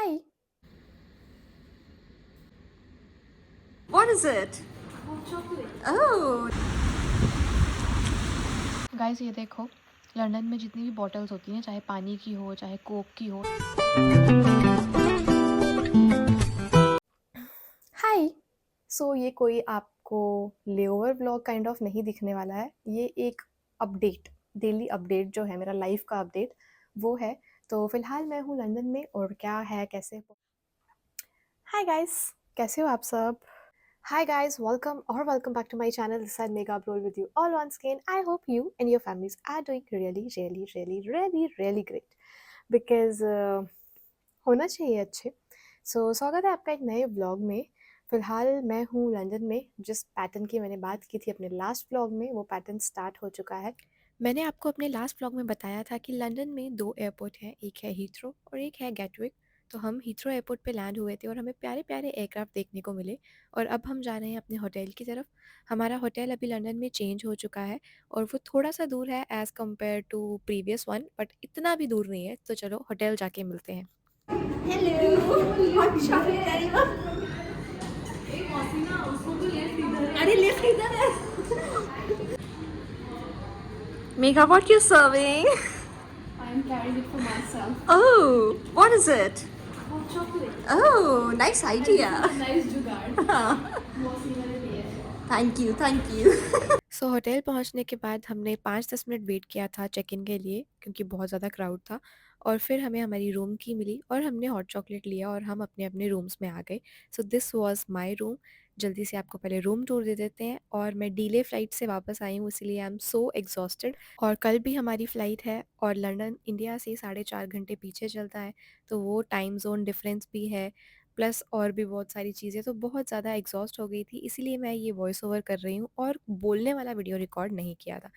Hi. What is it? Oh, guys ये देखो, London में जितनी भी बॉटल्स होती हैं, चाहे पानी की हो चाहे कोक की हो। हाय। सो ये कोई आपको लेओवर व्लॉग काइंड ऑफ नहीं दिखने वाला है। ये एक अपडेट, डेली अपडेट जो है मेरा लाइफ का अपडेट वो है। तो फिलहाल मैं हूँ लंदन में और क्या है कैसे। हाय गाइस, कैसे हो आप सब? Hi guys, welcome back to my channel. This is Mega Brol with you all once again. I hope you and your families are doing really great because होना चाहिए अच्छे। स्वागत है आपका एक नए व्लॉग में। फ़िलहाल मैं हूँ लंदन में। जिस पैटर्न की मैंने बात की थी अपने लास्ट व्लॉग में, वो पैटर्न स्टार्ट हो चुका है। मैंने आपको अपने लास्ट व्लॉग में बताया था कि लंदन में 2 एयरपोर्ट हैं, एक है हीथ्रो और एक है गैटविक। तो हम हीथ्रो एयरपोर्ट पे लैंड हुए थे और हमें प्यारे-प्यारे एयरक्राफ्ट देखने को मिले और अब हम जा रहे हैं अपने होटल की तरफ। हमारा होटल अभी लंदन में चेंज हो चुका है और वो थोड़ा-सा दूर है as compare to previous one, but इतना भी दूर नहीं है। तो चलो होटल जाके मिलते हैं। अरे लिफ्ट इधर है। Mega, what you serving? I'm carrying it for myself. Oh, what is it? Hot chocolate. Oh, nice And this is idea. a nice jugaad. Mostly मैंने लिया है. Thank you. होटल पहुंचने के बाद हमने 5-10 मिनट वेट किया था चेक इन के लिए, क्योंकि बहुत ज़्यादा क्राउड था। और फिर हमें हमारी रूम की मिली और हमने हॉट चॉकलेट लिया और हम अपने अपने रूम्स में आ गए। So this was my room. जल्दी से आपको पहले रूम टूर दे देते हैं। और मैं डीले फ़्लाइट से वापस आई हूँ, इसलिए आई एम सो एग्जॉस्टेड। और कल भी हमारी फ़्लाइट है और लंदन इंडिया से 4.5 घंटे पीछे चलता है, तो वो टाइम ज़ोन डिफरेंस भी है, प्लस और भी बहुत सारी चीज़ें। तो बहुत ज़्यादा एग्ज़ॉस्ट हो गई थी, इसीलिए मैं ये वॉइस ओवर कर रही हूँ और बोलने वाला वीडियो रिकॉर्ड नहीं किया था।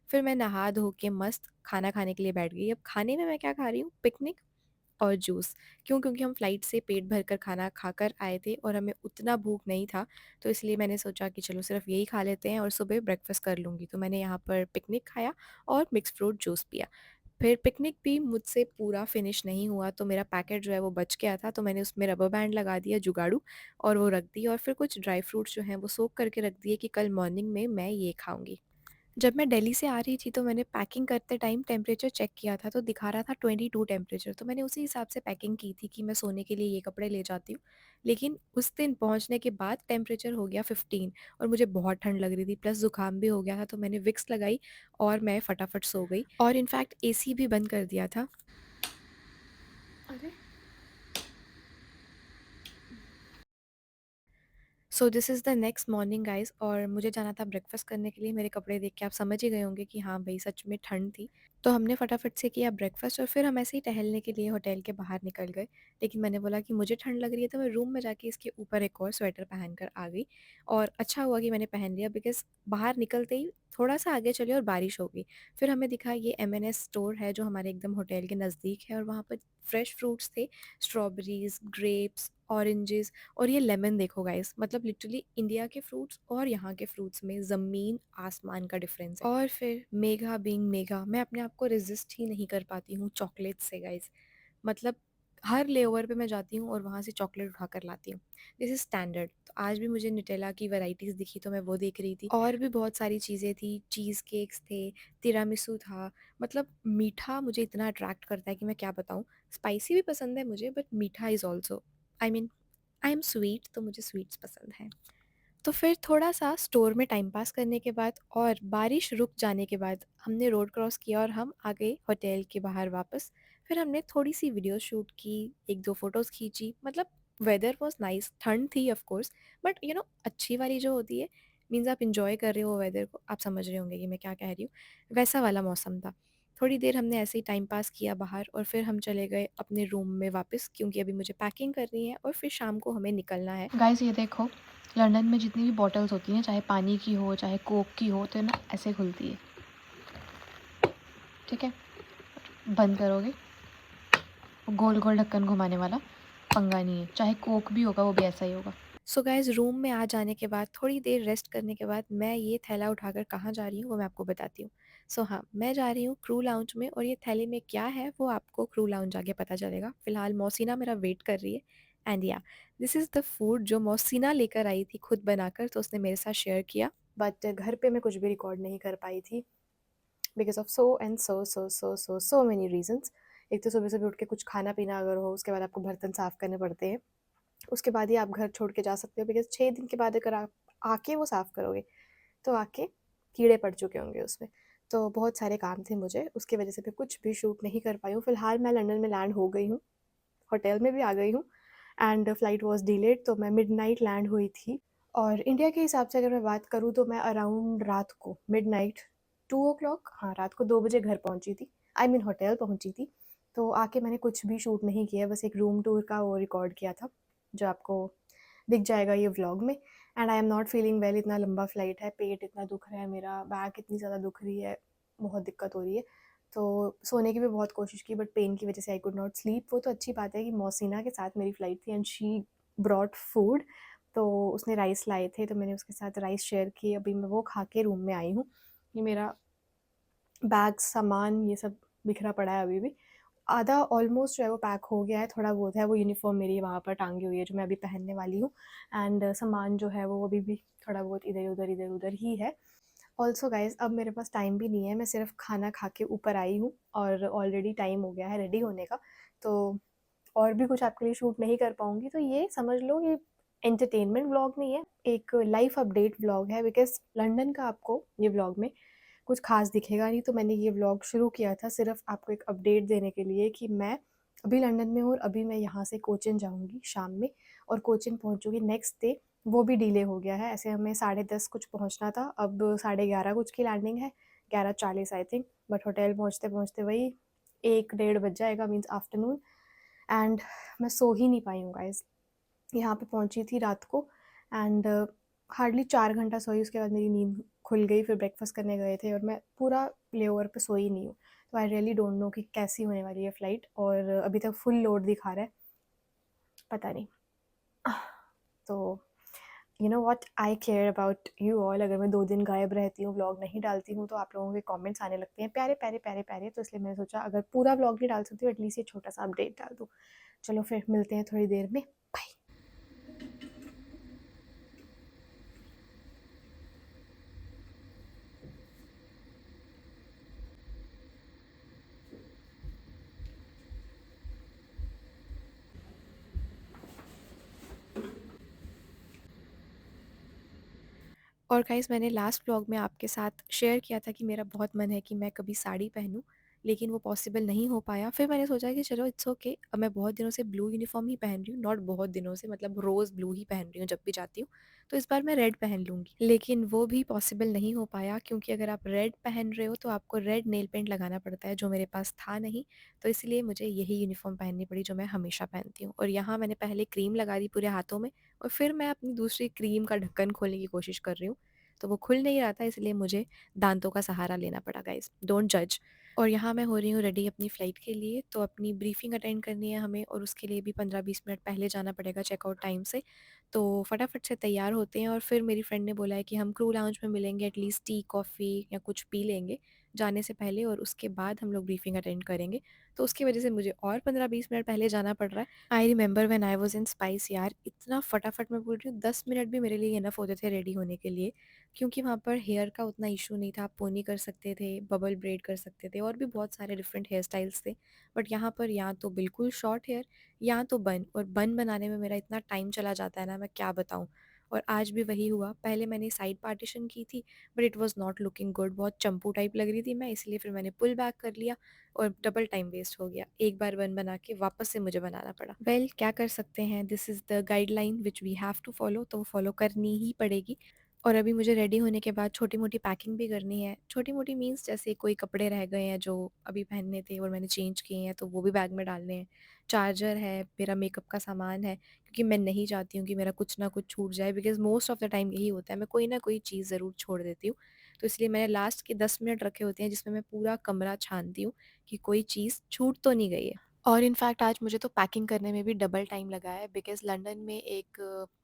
फिर मैं नहा धो के मस्त खाना खाने के लिए बैठ गई। अब खाने में मैं क्या खा रही हूँ, पिकनिक और जूस। क्यों? क्योंकि हम फ्लाइट से पेट भरकर खाना खाकर आए थे और हमें उतना भूख नहीं था, तो इसलिए मैंने सोचा कि चलो सिर्फ यही खा लेते हैं और सुबह ब्रेकफास्ट कर लूँगी। तो मैंने यहाँ पर पिकनिक खाया और मिक्स फ्रूट जूस पिया। फिर पिकनिक भी मुझसे पूरा फिनिश नहीं हुआ, तो मेरा पैकेट जो है वो बच गया था, तो मैंने उसमें रबर बैंड लगा दिया जुगाड़ू और वो रख दी। और फिर कुछ ड्राई फ्रूट्स जो हैं वो सोक करके रख दिए कि कल मॉर्निंग में मैं ये खाऊँगी। जब मैं दिल्ली से आ रही थी तो मैंने पैकिंग करते टाइम टेम्परेचर चेक किया था, तो दिखा रहा था 22 टेम्परेचर। तो मैंने उसी हिसाब से पैकिंग की थी कि मैं सोने के लिए ये कपड़े ले जाती हूँ। लेकिन उस दिन पहुँचने के बाद टेम्परेचर हो गया 15 और मुझे बहुत ठंड लग रही थी, प्लस ज़ुकाम भी हो गया था। तो मैंने विक्स लगाई और मैं फटाफट सो गई और इनफैक्ट एसी भी बंद कर दिया था। अरे! So this is the next morning guys और मुझे जाना था ब्रेकफ़ास्ट करने के लिए। मेरे कपड़े देख के आप समझ ही गए होंगे कि हाँ भई, सच में ठंड थी। तो हमने फटाफट से किया ब्रेकफ़ास्ट और फिर हम ऐसे ही टहलने के लिए होटल के बाहर निकल गए। लेकिन मैंने बोला कि मुझे ठंड लग रही है, तो मैं रूम में जाके इसके ऊपर एक और स्वेटर पहन कर आ गई। और अच्छा हुआ कि मैंने पहन लिया, बिकॉज़ बाहर निकलते ही थोड़ा-सा आगे चले और बारिश हो गई। फिर हमें दिखा ये एम&एस स्टोर है जो हमारे एकदम होटल के नज़दीक है और वहाँ पर फ्रेश फ्रूट्स थे, स्ट्रॉबेरीज़, ग्रेप्स, ऑरेंजेस और ये लेमन देखो गाइस, मतलब लिटरली इंडिया के फ्रूट्स और यहाँ के फ्रूट्स में ज़मीन आसमान का डिफरेंस है। और फिर मेघा बीइंग मेघा, मैं अपने आप को रेजिस्ट ही नहीं कर पाती हूँ चॉकलेट से गाइस। मतलब हर लेओवर पे मैं जाती हूँ और वहाँ से चॉकलेट उठा कर लाती हूँ। This is standard. तो आज भी मुझे न्यूटेला की वैराइटीज़ दिखी तो मैं वो देख रही थी और भी बहुत सारी चीज़ें थी, चीज़ केक्स थे, तिरामिसू था। मतलब मीठा मुझे इतना अट्रैक्ट करता है कि मैं क्या बताऊँ। स्पाइसी भी पसंद है मुझे, बट मीठा is also, I mean I am sweet, तो मुझे स्वीट्स पसंद हैं। तो फिर थोड़ा-सा स्टोर में टाइम पास करने के बाद और बारिश रुक जाने के बाद हमने रोड क्रॉस किया और हम आ गए होटल के बाहर वापस। फिर हमने थोड़ी-सी वीडियो शूट की, 1-2 फ़ोटोज़ खींची। मतलब वेदर वाज़ नाइस, ठंड थी ऑफ़ कोर्स, बट अच्छी वाली जो होती है, मीन्स आप एन्जॉय कर रहे हो वेदर को, आप समझ रहे होंगे कि मैं क्या कह रही हूँ, वैसा वाला मौसम था। थोड़ी देर हमने ऐसे ही टाइम पास किया बाहर और फिर हम चले गए अपने रूम में वापस, क्योंकि अभी मुझे पैकिंग करनी है और फिर शाम को हमें निकलना है। गाइस ये देखो, लंदन में जितनी भी बॉटल्स होती हैं, चाहे पानी की हो चाहे कोक की हो, तो ना ऐसे खुलती है, ठीक है? बंद करोगे, गोल गोल ढक्कन घुमाने वाला पंगा नहीं है। चाहे कोक भी होगा वो भी ऐसा ही होगा। सो गाइस, रूम में आ जाने के बाद थोड़ी देर रेस्ट करने के बाद मैं ये थैला उठाकर कहाँ जा रही हूँ वो मैं आपको बताती हूँ। सो हाँ, मैं जा रही हूँ क्रू लाउंज में और ये थैली में क्या है वो आपको क्रू लाउंज जाके पता चलेगा। फ़िलहाल मोसिना मेरा वेट कर रही है एंड या दिस इज़ द फूड जो मोसिना लेकर आई थी खुद बनाकर, तो उसने मेरे साथ शेयर किया। बट घर पे मैं कुछ भी रिकॉर्ड नहीं कर पाई थी because of so many reasons. एक तो सुबह-सुबह उठ के कुछ खाना-पीना अगर हो, उसके बाद आपको बर्तन साफ़ करने पड़ते हैं। उसके बाद ही आप घर छोड़ के जा सकते हो बिकॉज़ 6 दिन के बाद अगर आप आके वो साफ़ करोगे, तो आके कीड़े पड़ चुके होंगे उसमें। तो बहुत सारे काम थे मुझे, उसकी वजह से मैं कुछ भी शूट नहीं कर पाई हूँ। फ़िलहाल मैं लंदन में लैंड हो गई हूँ, होटल में भी आ गई हूँ एंड फ्लाइट वाज़ डिलेड, तो मैं मिडनाइट लैंड हुई थी। और इंडिया के हिसाब से अगर मैं बात करूँ तो मैं अराउंड रात को मिडनाइट 2 हाँ, रात को 2 बजे घर पहुँची थी। आई मीन होटल पहुँची थी। तो आके मैंने कुछ भी शूट नहीं किया, बस एक रूम टूर का वो रिकॉर्ड किया था, जो आपको दिख जाएगा ये व्लॉग में। And I am not feeling well, इतना लंबा फ्लाइट है, पेट इतना दुख रहा है मेरा, बैक इतनी ज़्यादा दुख रही है, बहुत दिक्कत हो रही है। तो सोने की भी बहुत कोशिश की बट पेन की वजह से आई कुड नॉट स्लीप। वो तो अच्छी बात है कि मोसिना के साथ मेरी फ़्लाइट थी एंड शी ब्रॉट फूड, तो उसने राइस लाए थे तो मैंने उसके साथ राइस शेयर की। अभी मैं वो खा के रूम में आई हूँ। ये मेरा बैग, सामान ये सब बिखरा पड़ा है अभी भी। आधा ऑलमोस्ट जो है वो पैक हो गया है, थोड़ा बहुत है, वो यूनिफ़ॉर्म मेरी वहाँ पर टांगी हुई है जो मैं अभी पहनने वाली हूँ एंड सामान जो है वो अभी भी थोड़ा बहुत इधर-उधर ही है। ऑल्सो गाइज़ अब मेरे पास टाइम भी नहीं है, मैं सिर्फ़ खाना खा के ऊपर आई हूँ और ऑलरेडी टाइम हो गया है रेडी होने का, तो और भी कुछ आपके लिए शूट नहीं कर पाऊँगी। तो ये समझ लो ये एंटरटेनमेंट व्लॉग नहीं है, एक लाइफ़ अपडेट व्लॉग है बिकॉज़ लंदन का आपको ये व्लॉग में कुछ ख़ास दिखेगा नहीं। तो मैंने ये व्लॉग शुरू किया था सिर्फ़ आपको एक अपडेट देने के लिए कि मैं अभी लंदन में हूँ और अभी मैं यहाँ से कोचिन जाऊँगी शाम में और कोचिन पहुँचूँगी नेक्स्ट डे, वो भी डिले हो गया है। ऐसे हमें 10:30 कुछ पहुँचना था, अब 11:30 कुछ की लैंडिंग है, 11:40 आई थिंक, बट होटल पहुँचते-पहुँचते वही 1 डेढ़ बज जाएगा मीन्स आफ्टरनून। एंड मैं सो ही नहीं पाई हूँ गाइज़। यहाँ पे पहुँची थी रात को एंड हार्डली 4 घंटा सोई, उसके बाद मेरी नींद खुल गई, फिर ब्रेकफ़ास्ट करने गए थे और मैं पूरा लेओवर पे सोई नहीं हूँ। तो आई रियली डोंट नो कि कैसी होने वाली है फ़्लाइट और अभी तक फुल लोड दिखा रहा है, पता नहीं। तो you know what, I care about you all. अगर मैं 2 दिन गायब रहती हूँ, व्लॉग नहीं डालती हूँ, तो आप लोगों के कमेंट्स आने लगते हैं प्यारे-प्यारे, प्यारे-प्यारे, तो इसलिए मैंने सोचा अगर पूरा व्लॉग नहीं डाल सकती हूँ, एटलीस्ट ये छोटा-सा अपडेट डाल दूँ। चलो फिर मिलते हैं थोड़ी देर में, बाय। और गाइज़ मैंने लास्ट व्लॉग में आपके साथ शेयर किया था कि मेरा बहुत मन है कि मैं कभी साड़ी पहनूं, लेकिन वो पॉसिबल नहीं हो पाया। फिर मैंने सोचा कि चलो इट्स ओके, अब मैं बहुत दिनों से ब्लू यूनिफॉर्म ही पहन रही हूँ, नॉट बहुत दिनों से, मतलब रोज़ ब्लू ही पहन रही हूँ जब भी जाती हूँ, तो इस बार मैं रेड पहन लूँगी। लेकिन वो भी पॉसिबल नहीं हो पाया क्योंकि अगर आप रेड पहन रहे हो तो आपको रेड नेल पेंट लगाना पड़ता है, जो मेरे पास था नहीं। तो इसलिए मुझे यही यूनिफॉर्म पहननी पड़ी जो मैं हमेशा पहनती हूँ। और यहाँ मैंने पहले क्रीम लगा दी पूरे हाथों में और फिर मैं अपनी दूसरी क्रीम का ढक्कन खोलने की कोशिश कर रही हूँ, तो वो खुल नहीं रहा था, इसलिए मुझे दांतों का सहारा लेना पड़ा गाइस, डोंट जज। और यहाँ मैं हो रही हूँ रेडी अपनी फ़्लाइट के लिए, तो अपनी ब्रीफिंग अटेंड करनी है हमें और उसके लिए भी 15-20 मिनट पहले जाना पड़ेगा चेकआउट टाइम से। तो फटाफट से तैयार होते हैं और फिर मेरी फ्रेंड ने बोला है कि हम क्रू लाउंज में मिलेंगे, एटलीस्ट टी, कॉफ़ी या कुछ पी लेंगे जाने से पहले और उसके बाद हम लोग ब्रीफिंग अटेंड करेंगे। तो उसकी वजह से मुझे और 15-20 मिनट पहले जाना पड़ रहा है। I remember when I was in spice यार, इतना फटाफट मैं बोल रही हूँ 10 मिनट भी मेरे लिए इनफ होते थे रेडी होने के लिए। क्योंकि वहाँ पर हेयर का उतना इशू नहीं था, आप पोनी कर सकते थे, बबल ब्रेड कर सकते थे और भी बहुत सारे डिफरेंट हेयर स्टाइल्स थे। बट यहाँ पर या तो बिल्कुल शॉर्ट हेयर या तो बन, और बन बनाने में मेरा इतना टाइम चला जाता है ना, मैं क्या बताऊँ। और आज भी वही हुआ, पहले मैंने साइड पार्टीशन की थी but it was not looking good, बहुत चंपू टाइप लग रही थी मैं, इसलिए फिर मैंने पुल बैक कर लिया और डबल टाइम वेस्ट हो गया। एक बार बन बना के वापस से मुझे बनाना पड़ा। वेल क्या कर सकते हैं, this is the guideline which we have to follow, तो वो फॉलो करनी ही पड़ेगी। और अभी मुझे रेडी होने के बाद छोटी-मोटी पैकिंग भी करनी है। छोटी-मोटी मीन्स जैसे कोई कपड़े रह गए हैं जो अभी पहनने थे और मैंने चेंज किए हैं, तो वो भी बैग में डालने हैं। चार्जर है, मेरा मेकअप का सामान है, क्योंकि मैं नहीं चाहती हूँ कि मेरा कुछ ना कुछ छूट जाए because most of the time यही होता है, मैं कोई ना कोई चीज़ ज़रूर छोड़ देती हूँ। तो इसलिए मैंने लास्ट के 10 मिनट रखे होते हैं जिसमें मैं पूरा कमरा छानती हूँ कि कोई चीज़ छूट तो नहीं गई है। और इनफैक्ट आज मुझे तो पैकिंग करने में भी डबल टाइम लगा है बिकॉज़ लंदन में एक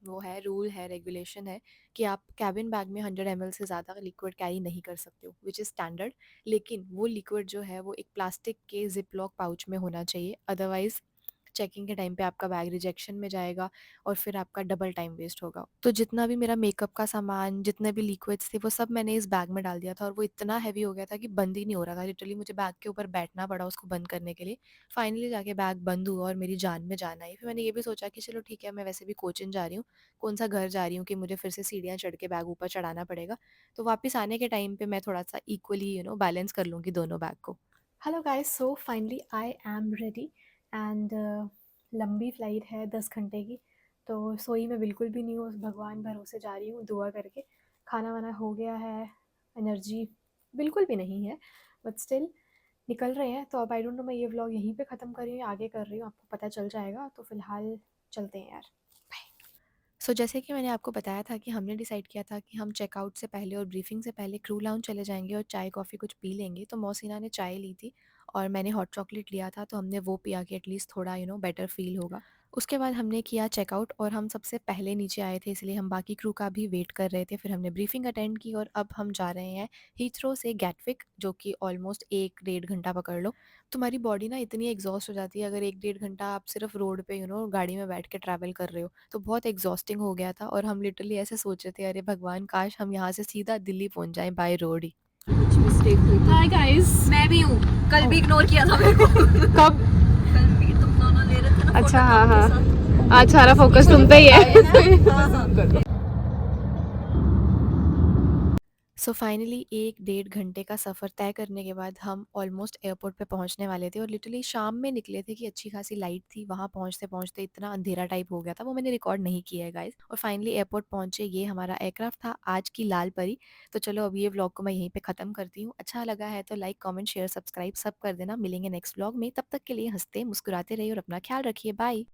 वो है रूल है, रेगुलेशन है कि आप केबिन बैग में 100 एमएल से ज़्यादा लिक्विड कैरी नहीं कर सकते हो, व्हिच इज़ स्टैंडर्ड। लेकिन वो लिक्विड जो है वो एक प्लास्टिक के ज़िप-लॉक पाउच में होना चाहिए, अदरवाइज़ चेकिंग के टाइम पे आपका बैग रिजेक्शन में जाएगा और फिर आपका डबल टाइम वेस्ट होगा। तो जितना भी मेरा मेकअप का सामान, जितने भी लिक्विड्स थे, वो सब मैंने इस बैग में डाल दिया था और वो इतना हेवी हो गया था कि बंद ही नहीं हो रहा था। लिटरली मुझे बैग के ऊपर बैठना पड़ा उसको बंद करने के लिए। फाइनली जाके बैग बंद हुआ और मेरी जान में जान आई। फिर मैंने ये भी सोचा कि चलो ठीक है, मैं वैसे भी कोचिंग जा रही हूँ, कौन-सा घर जा रही हूँ कि मुझे फिर से सीढ़ियाँ चढ़ के बैग ऊपर चढ़ाना पड़ेगा। तो वापस आने के टाइम पे मैं थोड़ा-सा इक्वली बैलेंस कर लूँगी दोनों बैग को। Hello guys, so finally I am ready and लंबी फ़्लाइट है 10 घंटे की, तो सोई मैं बिल्कुल भी नहीं हूँ, भगवान भरोसे जा रही हूँ दुआ करके। खाना-वाना हो गया है, एनर्जी बिल्कुल भी नहीं है, बट स्टिल निकल रहे हैं। तो अब आई डोंट नो मैं ये व्लॉग यहीं पे ख़त्म कर रही हूँ या आगे कर रही हूँ, आपको पता चल जाएगा। तो फ़िलहाल चलते हैं यार। जैसे कि मैंने आपको बताया था कि हमने डिसाइड किया था कि हम चेकआउट से पहले और ब्रीफिंग से पहले क्रू लाउंज चले जाएँगे और चाय कॉफ़ी कुछ पी लेंगे। तो मौसिना ने चाय ली थी और मैंने हॉट चॉकलेट लिया था, तो हमने वो पिया कि एटलीस्ट थोड़ा बेटर फ़ील होगा। उसके बाद हमने किया चेकआउट और हम सबसे पहले नीचे आए थे, इसलिए हम बाकी क्रू का भी वेट कर रहे थे। फिर हमने ब्रीफिंग अटेंड की और अब हम जा रहे हैं हीथ्रो से गैटविक, जो कि ऑलमोस्ट 1 डेढ़ घंटा पकड़ लो। तुम्हारी बॉडी ना इतनी एग्जॉस्ट हो जाती है अगर 1 डेढ़ घंटा आप सिर्फ रोड पे गाड़ी में बैठ के ट्रैवल कर रहे हो, तो बहुत एग्जॉस्टिंग हो गया था और हम लिटरली ऐसे सोच रहे थे, अरे भगवान काश हम यहाँ से सीधा दिल्ली पहुँच जाएँ बाय रोड ही। कुछ मिस्टेक हुई तो Hi guys. मैं भी हूँ। कल भी इग्नोर किया था मेरे को। कब? कल भी तुम दोनों ले रहे थे ना अच्छा, फोटो हाँ मम्मी के हाँ, साथ। आज सारा फोकस तुम पे ही है। हाँ हाँ। फाइनली 1 डेढ़ घंटे का सफ़र तय करने के बाद हम ऑलमोस्ट एयरपोर्ट पे पहुंचने वाले थे और लिटरली शाम में निकले थे कि अच्छी खासी लाइट थी। वहाँ पहुँचते-पहुँचते इतना अंधेरा टाइप हो गया था, वो मैंने रिकॉर्ड नहीं किया है गाइस। और फाइनली एयरपोर्ट पहुँचे, ये हमारा एयरक्राफ्ट था आज की लाल परी। तो चलो अब ये व्लॉग को मैं यहीं पे ख़त्म करती हूँ। अच्छा लगा है तो लाइक, कमेंट, शेयर, सब्सक्राइब सब कर देना। मिलेंगे नेक्स्ट व्लॉग में, तब तक के लिए हँसते मुस्कुराते रहिए और अपना ख्याल रखिए। बाय।